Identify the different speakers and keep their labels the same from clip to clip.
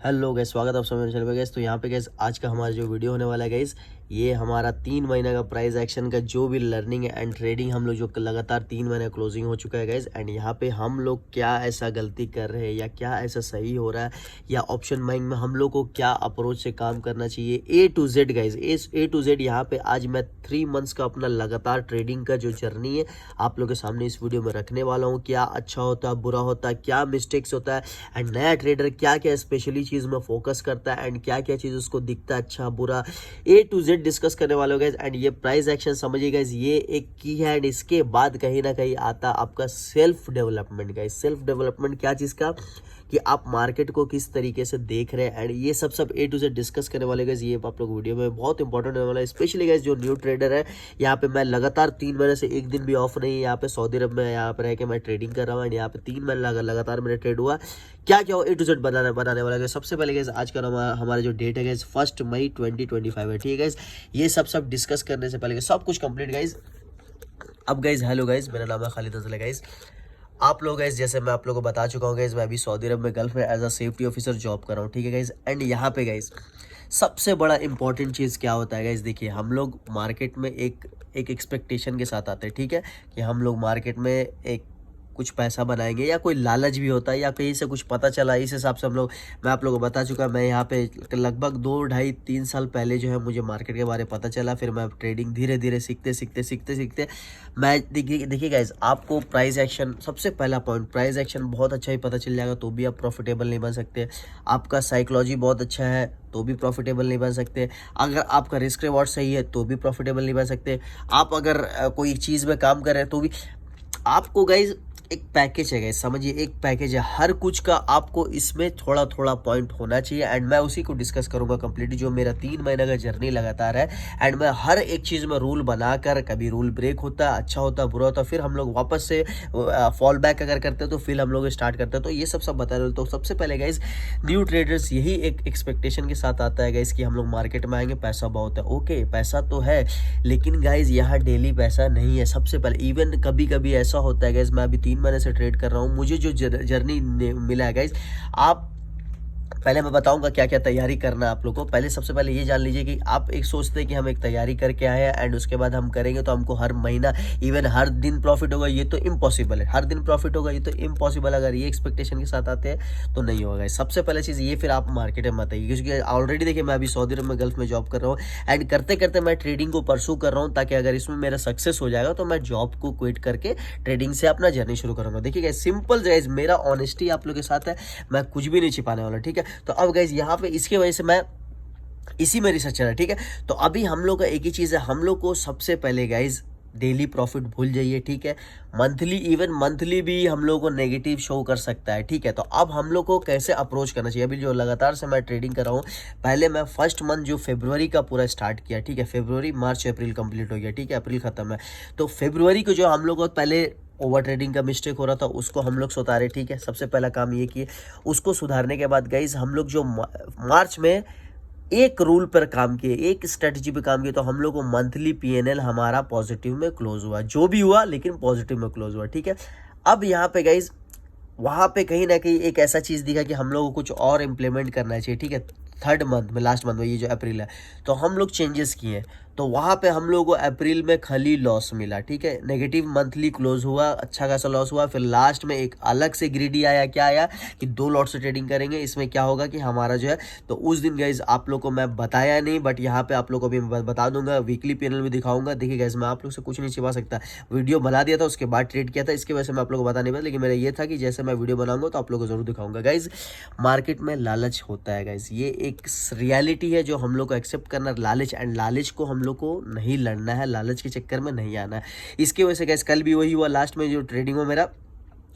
Speaker 1: Hello guys, स्वागत है आप सब मेरे चैनल पे गाइस। तो यहाँ पे गाइस आज का हमारा जो वीडियो होने वाला है गाइस, ये हमारा 3 महीना का प्राइस एक्शन का जो भी लर्निंग एंड ट्रेडिंग हम लोग जो लगातार 3 महीना क्लोजिंग हो चुका है गाइस। एंड यहाँ पे हम लोग क्या ऐसा गलती कर रहे हैं या क्या ऐसा सही हो रहा है या ऑप्शन बाइंग में हम लोग को क्या अप्रोच से काम करना चाहिए, A to Z guys, A to Z यहाँ पे आज मैं 3 मंथ्स का अपना लगातार ट्रेडिंग का जो जर्नी है आप लोग के सामने इस वीडियो में रखने वाला हूँ। क्या अच्छा होता है, बुरा होता है, क्या मिस्टेक्स होता है एंड नया ट्रेडर क्या क्या स्पेशली चीज़ में फोकस करता है एंड क्या क्या चीज़ उसको दिखता है अच्छा बुरा, ए टू जेड डिस्कस करने वाले हो गाइस। एंड ये प्राइस एक्शन समझिए गाइस, ये एक की है एंड इसके बाद कहीं ना कहीं आता आपका self development guys. Self development क्या चीज़ का कि आप मार्केट को किस तरीके से देख रहे हैं एंड ये सब ए टू जेड डिस्कस करने वाले गाइस। ये आप लोग वीडियो में बहुत इंपॉर्टेंट होने वाला है, स्पेशली गाइस जो न्यू ट्रेडर है। यहाँ पे मैं लगातार 3 महीने से एक दिन भी ऑफ नहीं, यहाँ पे सऊदी अरब में यहाँ पे रह के मैं ट्रेडिंग कर रहा हूँ एंड यहाँ पे 3 महीने लगातार मेरा ट्रेड हुआ। क्या क्या हो ए टू जेड बनाने वाला है। सबसे पहले गाइस आज का हमारा जो डेट है गाइस 1 मई 2025 है, ठीक है गाइस। ये सब डिस्कस करने से पहले सब कुछ कंप्लीट गाइस। अब गाइस हेलो गाइस, मेरा नाम है खालिद अजल गाइस। आप लोग गाइस जैसे मैं आप लोगों को बता चुका हूँ गाइस, मैं अभी सऊदी अरब में गल्फ में as a safety officer job कर रहा हूँ, ठीक है गाइस। एंड यहाँ पे गाइस सबसे बड़ा इंपॉर्टेंट चीज़ क्या होता है गाइस, देखिए हम लोग मार्केट में एक एक्सपेक्टेशन के साथ आते हैं, ठीक है, कि हम लोग मार्केट में एक कुछ पैसा बनाएंगे या कोई लालच भी होता है या कहीं से कुछ पता चला, इस हिसाब से हम लोग, मैं आप लोगों को बता चुका, मैं यहाँ पे लगभग 2 ढाई 3 साल पहले जो है मुझे मार्केट के बारे में पता चला। फिर मैं ट्रेडिंग धीरे धीरे सीखते मैं देखिए गाइस, आपको प्राइस एक्शन सबसे पहला पॉइंट, प्राइस एक्शन बहुत अच्छा ही पता चल जाएगा तो भी आप प्रॉफिटेबल नहीं बन सकते। आपका साइकोलॉजी बहुत अच्छा है तो भी प्रॉफिटेबल नहीं बन सकते। अगर आपका रिस्क रिवॉर्ड सही है तो भी प्रॉफिटेबल नहीं बन सकते। आप अगर कोई चीज़ में काम कर रहे हैं तो भी आपको गाइज एक पैकेज है गाइज, समझिए एक पैकेज है हर कुछ का, आपको इसमें थोड़ा थोड़ा पॉइंट होना चाहिए। एंड मैं उसी को डिस्कस करूंगा कंप्लीटली, जो मेरा 3 महीने का जर्नी लगातार है। एंड मैं हर एक चीज़ में रूल बनाकर, कभी रूल ब्रेक होता है, अच्छा होता है, बुरा होता है, फिर हम लोग वापस से फॉल बैक अगर करते हैं तो फिर हम लोग स्टार्ट करते हैं। तो ये सब बता रहे हो। तो सबसे पहले गाइज न्यू ट्रेडर्स यही एक एक्सपेक्टेशन के साथ आता है गाइज कि हम लोग मार्केट में आएंगे, पैसा बहुत है। ओके, पैसा तो है लेकिन गाइज यहाँ डेली पैसा नहीं है। सबसे पहले इवन कभी कभी ऐसा होता है गाइज, मैं अभी 3 महीने से ट्रेड कर रहा हूँ, मुझे जो जर्नी मिला है गाइज, आप पहले मैं बताऊंगा क्या क्या तैयारी करना है आप लोग को। पहले सबसे पहले ये जान लीजिए कि आप एक सोचते हैं कि हम एक तैयारी करके आए हैं एंड उसके बाद हम करेंगे तो हमको हर महीना इवन हर दिन प्रॉफिट होगा, ये तो इम्पॉसिबल है। हर दिन प्रॉफिट होगा ये तो इम्पॉसिबल, अगर ये एक्सपेक्टेशन के साथ आते हैं तो नहीं होगा। सबसे पहले चीज़ ये, फिर आप मार्केट में मत आइए, क्योंकि ऑलरेडी देखिए मैं अभी सऊदी अरब में गल्फ में जॉब कर रहा हूँ एंड करते करते मैं ट्रेडिंग को परसू कर रहा हूँ, ताकि अगर इसमें मेरा सक्सेस हो जाएगा तो मैं जॉब को क्विट करके ट्रेडिंग से अपना जर्नी शुरू करूँगा। देखिए सिंपल गाइस, मेरा ऑनेस्टी आप लोग के साथ है, मैं कुछ भी नहीं छिपाने वाला, ठीक है। तो अब गाइस यहाँ पे इसके वजह से मैं इसी में रिसर्च चल रहा है, ठीक है। तो अभी हम लोग का एक ही चीज़ है, हम लोग को सबसे पहले गाइज डेली प्रॉफिट भूल जाइए, ठीक है। मंथली, इवन मंथली भी हम लोग को नेगेटिव शो कर सकता है, ठीक है। तो अब हम लोग को कैसे अप्रोच करना चाहिए, अभी जो लगातार से मैं ट्रेडिंग कर रहा हूँ, पहले मैं फर्स्ट मंथ जो फरवरी का पूरा स्टार्ट किया, ठीक है। फरवरी मार्च अप्रैल कंप्लीट हो गया, ठीक है, अप्रैल खत्म है। तो फरवरी को जो हम लोग को पहले ओवर ट्रेडिंग का मिस्टेक हो रहा था उसको हम लोग सुधारे, ठीक है। सबसे पहला काम ये किए, उसको सुधारने के बाद गाइज हम लोग जो मार्च में एक रूल पर काम किए, एक स्ट्रेटजी पे काम किया, तो हम लोग को मंथली पीएनएल हमारा पॉजिटिव में क्लोज हुआ, जो भी हुआ लेकिन पॉजिटिव में क्लोज हुआ, ठीक है। अब यहाँ पे गाइज वहाँ पे कहीं ना कहीं एक ऐसा चीज़ दिखा कि हम लोग को कुछ और इम्प्लीमेंट करना चाहिए, ठीक है। थर्ड मंथ में, लास्ट मंथ में, ये जो अप्रैल है, तो हम लोग चेंजेस किए। तो वहाँ पे हम लोग को अप्रैल में खाली लॉस मिला, ठीक है, नेगेटिव मंथली क्लोज हुआ, अच्छा खासा लॉस हुआ। फिर लास्ट में एक अलग से ग्रीडी आया, क्या आया कि 2 लॉट से ट्रेडिंग करेंगे। इसमें क्या होगा कि हमारा जो है, तो उस दिन गाइज आप लोग को मैं बताया नहीं, बट यहाँ पे आप लोग को भी बता दूंगा, वीकली पैनल भी दिखाऊंगा। देखिए गाइज मैं आप लोग से कुछ नहीं छिपा सकता, वीडियो बना दिया था उसके बाद ट्रेड किया था, इसके वजह से मैं आप लोग को बता नहीं पाया, लेकिन मेरा ये था कि जैसे मैं वीडियो बनाऊंगा तो आप लोग को जरूर दिखाऊंगा। गाइज मार्केट में लालच होता है गाइज, ये एक रियलिटी है जो हम लोग को एक्सेप्ट करना, लालच, एंड लालच को हम लोग को नहीं लड़ना है, लालच के चक्कर में नहीं आना है। इसकी वजह से गाइस कल भी वही हुआ, लास्ट में जो ट्रेडिंग में मेरा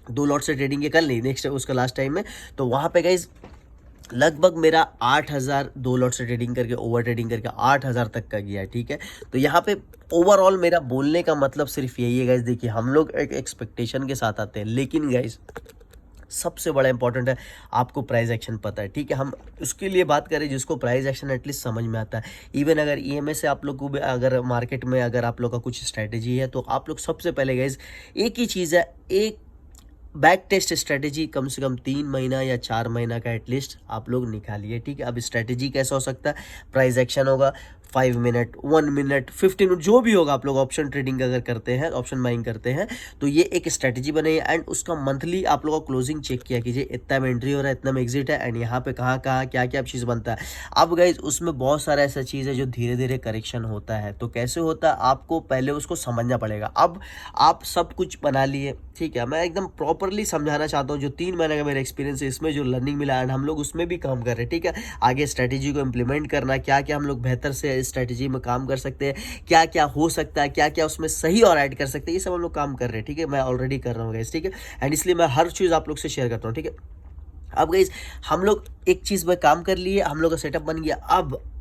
Speaker 1: 2 लॉट से ट्रेडिंग के, कल नहीं नेक्स्ट उसका लास्ट टाइम में, तो वहां पे गाइस लगभग मेरा 8,000 2 लॉट से ट्रेडिंग करके, ओवर ट्रेडिंग करके 8,000 तक का गया, ठीक है। तो यहाँ पे ओवरऑल मेरा बोलने का मतलब सिर्फ यही है गाइस, देखिए हम लोग एक एक्सपेक्टेशन के साथ आते हैं, लेकिन गाइस सबसे बड़ा इंपॉर्टेंट है आपको प्राइस एक्शन पता है, ठीक है। हम उसके लिए बात करें जिसको प्राइस एक्शन एटलीस्ट समझ में आता है। इवन अगर ईएमए से आप लोग को भी, अगर मार्केट में अगर आप लोग का कुछ स्ट्रैटेजी है, तो आप लोग सबसे पहले गाइज एक ही चीज़ है, एक बैक टेस्ट स्ट्रेटेजी कम से कम 3 महीना या 4 महीना का एटलीस्ट आप लोग निकालिए, ठीक है। अब स्ट्रेटेजी कैसा हो सकता है, प्राइस एक्शन होगा 5 मिनट, 1 मिनट, 15 मिनट, जो भी होगा। आप लोग ऑप्शन ट्रेडिंग अगर करते हैं, ऑप्शन बाइंग करते हैं, तो ये एक स्ट्रेटेजी बनाइए एंड उसका मंथली आप लोगों का क्लोजिंग चेक किया कीजिए, इतना में एंट्री हो रहा है, इतना में एग्जिट है एंड यहाँ पे कहाँ कहाँ क्या क्या चीज़ बनता है। अब गाइज उसमें बहुत सारा ऐसा चीज़ है जो धीरे धीरे करेक्शन होता है, तो कैसे होता है आपको पहले उसको समझना पड़ेगा। अब आप सब कुछ बना लिए, ठीक है, मैं एकदम प्रॉपरली समझाना चाहता हूँ। जो 3 महीने का मेरा एक्सपीरियंस है, इसमें जो लर्निंग मिला एंड हम लोग उसमें भी काम कर रहे हैं, ठीक है। आगे स्ट्रेटेजी को इम्प्लीमेंट करना, क्या क्या हम लोग बेहतर से स्ट्रेटेजी में काम कर सकते हैं, क्या क्या हो सकता है, क्या क्या उसमें सही और ऐड कर सकते हैं, ये सब हम लोग काम कर रहे हैं, ठीक है। मैं ऑलरेडी कर रहा हूँ गाइस, ठीक है, एंड इसलिए मैं हर चीज़ आप लोग से शेयर करता हूँ, ठीक है। अब गाइस हम लोग एक चीज़ में काम कर लिए, हम लोग का सेटअप बन गया।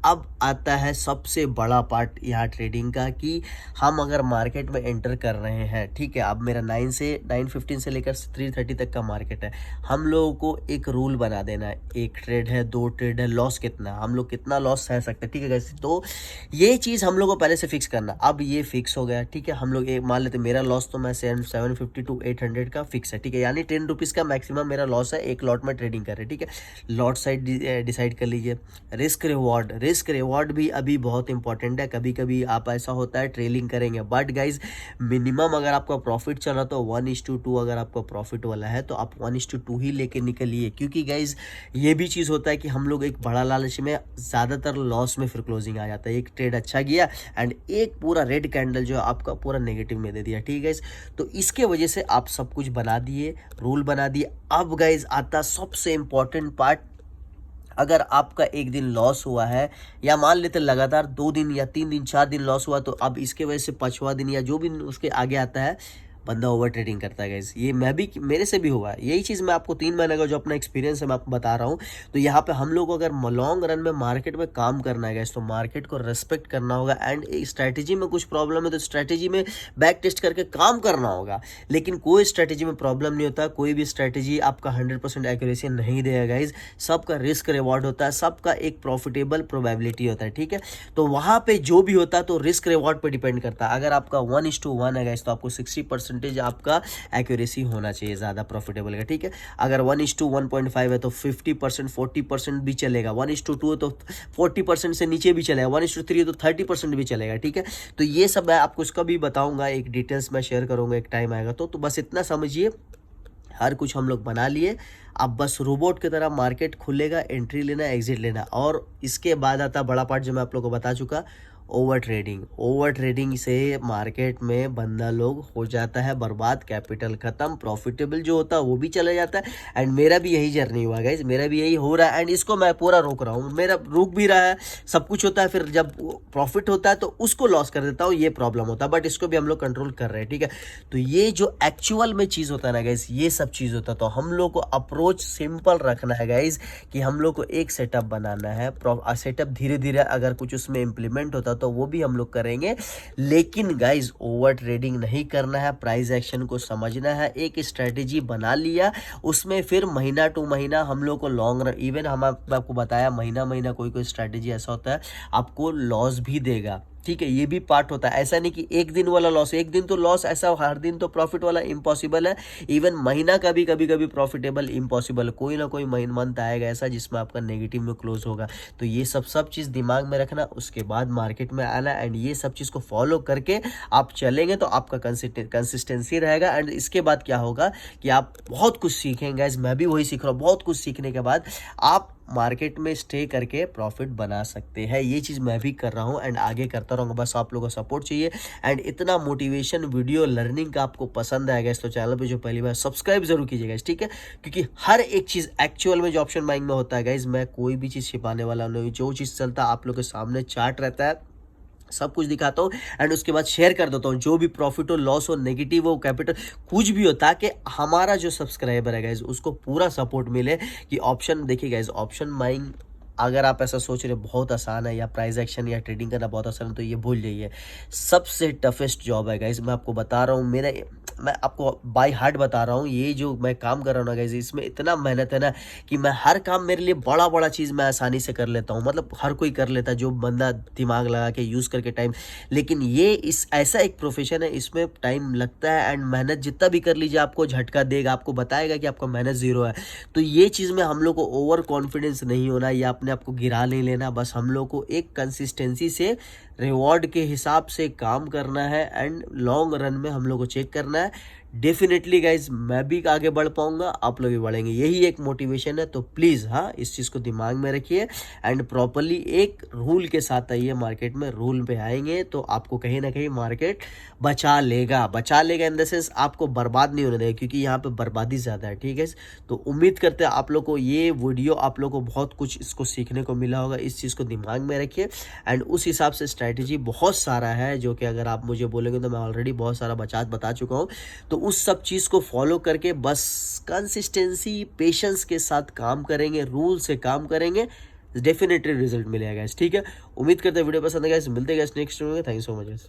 Speaker 1: अब आता है सबसे बड़ा पार्ट यहाँ ट्रेडिंग का, कि हम अगर मार्केट में एंटर कर रहे हैं, ठीक है। अब मेरा 9:15 से लेकर 3:30 तक का मार्केट है। हम लोगों को एक रूल बना देना है, 1 ट्रेड है, 2 ट्रेड है, लॉस कितना, हम लोग कितना लॉस सह सकते हैं, ठीक है गाइस। तो ये चीज़ हम लोग को पहले से फिक्स करना। अब ये फिक्स हो गया, ठीक है। हम लोग एक मान लेते मेरा लॉस तो मैं 750 to 800 का फिक्स है, ठीक है, यानी 10 रुपीज़ का मैक्सिमम मेरा लॉस है एक लॉट में ट्रेडिंग कर रहे, ठीक है। लॉट साइड डिसाइड कर लीजिए। रिस्क रिवॉर्ड भी अभी बहुत इंपॉर्टेंट है। कभी कभी आप ऐसा होता है ट्रेलिंग करेंगे, बट गाइज मिनिमम अगर आपका प्रॉफिट चल रहा तो 1:2 अगर आपका प्रॉफिट वाला है तो आप 1:2 ही लेके निकलिए, क्योंकि गाइज ये भी चीज़ होता है कि हम लोग एक बड़ा लालच में ज़्यादातर लॉस में फिर क्लोजिंग आ जाता है। एक ट्रेड अच्छा गया एंड एक पूरा रेड कैंडल जो है आपका पूरा नेगेटिव में दे दिया, ठीक है गाइज। तो इसके वजह से आप सब कुछ बना दिए, रूल बना दिए। अब गाइज आता सबसे इंपॉर्टेंट पार्ट, अगर आपका एक दिन लॉस हुआ है या मान लेते लगातार 2 दिन या 3 दिन 4 दिन लॉस हुआ, तो अब इसके वजह से 5वां दिन या जो भी उसके आगे आता है, बंदा ओवर ट्रेडिंग करता है गाइस। ये मेरे से भी हुआ है, यही चीज़ मैं आपको 3 महीने का जो अपना एक्सपीरियंस है मैं आपको बता रहा हूँ। तो यहाँ पे हम लोग को अगर लॉन्ग रन में मार्केट में काम करना है गाइस, तो मार्केट को रेस्पेक्ट करना होगा एंड स्ट्रैटेजी में कुछ प्रॉब्लम है तो स्ट्रैटेजी में बैक टेस्ट करके काम करना होगा। लेकिन कोई स्ट्रैटेजी में प्रॉब्लम नहीं होता, कोई भी स्ट्रैटेजी आपका 100% एक्यूरेसी नहीं देगा गाइज। सबका रिस्क रिवॉर्ड होता है, सबका एक प्रॉफिटेबल प्रोबेबिलिटी होता है, ठीक है। तो वहाँ पे जो भी होता है तो रिस्क रिवॉर्ड पे डिपेंड करता है। अगर आपका 1:1 है गाइस, तो आपको 60% आपका एक्यूरेसी होना चाहिए ज़्यादा प्रॉफिटेबल का, ठीक है। अगर 1:1.5 है तो 50%, 40% भी चलेगा। 1:2 है तो 40% से नीचे भी चलेगा। 1:3 है तो 30% भी चलेगा, ठीक है। तो ये सब मैं आपको इसका भी बताऊंगा, एक डिटेल्स में शेयर करूंगा, एक टाइम आएगा तो बस इतना समझिए, हर कुछ हम लोग बना लिए। अब बस रोबोट की तरह मार्केट खुलेगा, एंट्री लेना, एग्जिट लेना। और इसके बाद आता बड़ा पार्ट जो मैं आप लोगों को बता चुका, ओवर ट्रेडिंग से मार्केट में बंदा लोग हो जाता है बर्बाद, कैपिटल खत्म, प्रॉफिटेबल जो होता है वो भी चला जाता है। एंड मेरा भी यही जर्नी हुआ गाइज, मेरा भी यही हो रहा है एंड इसको मैं पूरा रोक रहा हूँ। मेरा रुक भी रहा है, सब कुछ होता है, फिर जब प्रॉफिट होता है तो उसको लॉस कर देता हूँ, ये प्रॉब्लम होता है, बट इसको भी हम लोग कंट्रोल कर रहे हैं, ठीक है। तो ये जो एक्चुअल में चीज़ होता है ना गाइज, ये सब चीज़ होता है। तो हम लोग को अप्रोच सिंपल रखना है गाइज, कि हम लोग को एक सेटअप बनाना है। सेटअप धीरे धीरे अगर कुछ उसमें इंप्लीमेंट होता तो वो भी हम लोग करेंगे, लेकिन गाइज ओवर ट्रेडिंग नहीं करना है। प्राइस एक्शन को समझना है, एक स्ट्रेटेजी बना लिया, उसमें फिर महीना टू महीना हम लोग को लॉन्ग रन, इवन हम आपको बताया महीना कोई स्ट्रेटेजी ऐसा होता है आपको लॉस भी देगा, ठीक है। ये भी पार्ट होता है, ऐसा नहीं कि एक दिन वाला लॉस, एक दिन तो लॉस, ऐसा हर दिन तो प्रॉफिट वाला इम्पॉसिबल है। इवन महीना का भी कभी प्रॉफिटेबल इम्पॉसिबल, कोई ना कोई मंथ आएगा ऐसा जिसमें आपका नेगेटिव में क्लोज होगा। तो ये सब चीज़ दिमाग में रखना, उसके बाद मार्केट में आना एंड ये सब चीज़ को फॉलो करके आप चलेंगे तो आपका कंसिस्टेंसी रहेगा। एंड इसके बाद क्या होगा कि आप बहुत कुछ सीखेंगे गाइस, मैं भी वही सीख रहा हूँ। बहुत कुछ सीखने के बाद आप मार्केट में स्टे करके प्रॉफिट बना सकते हैं। ये चीज़ मैं भी कर रहा हूँ एंड आगे करता रहूँगा, बस आप लोगों का सपोर्ट चाहिए। एंड इतना मोटिवेशन वीडियो लर्निंग का आपको पसंद आएगा इस तो चैनल पे जो पहली बार सब्सक्राइब जरूर कीजिएगा, ठीक है। क्योंकि हर एक चीज़ एक्चुअल में जो ऑप्शन बाइंग में होता है गाइज, मैं कोई भी चीज़ छिपाने वाला नहीं, जो चीज़ चलता है आप लोग के सामने चार्ट रहता है, सब कुछ दिखाता हूँ एंड उसके बाद शेयर कर देता हूँ। जो भी प्रॉफिट हो, लॉस हो, नेगेटिव हो, कैपिटल कुछ भी हो, ताकि हमारा जो सब्सक्राइबर है गाइज उसको पूरा सपोर्ट मिले। कि ऑप्शन देखिए गाइज, ऑप्शन बाइंग अगर आप ऐसा सोच रहे बहुत आसान है, या प्राइस एक्शन या ट्रेडिंग करना बहुत आसान है, तो ये भूल जाइए। सबसे टफेस्ट जॉब है गाइज, मैं आपको बता रहा हूँ। मैं आपको बाय हार्ट बता रहा हूँ, ये जो मैं काम कर रहा हूँ ना गाइस, इसमें इतना मेहनत है ना कि मैं हर काम मेरे लिए बड़ा चीज़ मैं आसानी से कर लेता हूँ। मतलब हर कोई कर लेता है जो बंदा दिमाग लगा के यूज़ करके टाइम, लेकिन ये इस ऐसा एक प्रोफेशन है, इसमें टाइम लगता है एंड मेहनत जितना भी कर लीजिए आपको झटका देगा, आपको बताएगा कि आपका मेहनत ज़ीरो है। तो ये चीज़ में हम लोग को ओवर कॉन्फिडेंस नहीं होना या अपने आप को गिरा नहीं लेना, बस हम लोग को एक कंसिस्टेंसी से रिवॉर्ड के हिसाब से काम करना है एंड लॉन्ग रन में हम लोग को चेक करना है। डेफिनेटली गाइज मैं भी आगे बढ़ पाऊंगा, आप लोग भी बढ़ेंगे, यही एक मोटिवेशन है। तो प्लीज़ हाँ, इस चीज़ को दिमाग में रखिए एंड प्रॉपरली एक रूल के साथ आइए मार्केट में। रूल पे आएंगे तो आपको कहीं ना कहीं मार्केट बचा लेगा इन द सेंस आपको बर्बाद नहीं होने देगा, क्योंकि यहाँ पे बर्बादी ज़्यादा है। ठीक है, तो उम्मीद करते हैं आप लोग को ये वीडियो आप लोग को बहुत कुछ इसको सीखने को मिला होगा। इस चीज़ को दिमाग में रखिए एंड उस हिसाब से स्ट्रैटेजी बहुत सारा है जो कि अगर आप मुझे बोलेंगे तो मैं ऑलरेडी बहुत सारा बता चुका हूँ। तो उस सब चीज़ को फॉलो करके बस कंसिस्टेंसी पेशेंस के साथ काम करेंगे, रूल से काम करेंगे, डेफिनेटली रिजल्ट मिलेगा गाइस। ठीक है, उम्मीद करते हैं वीडियो पसंद है गाइस, मिलते हैं गाइस नेक्स्ट वीडियो में। Thank you so much guys.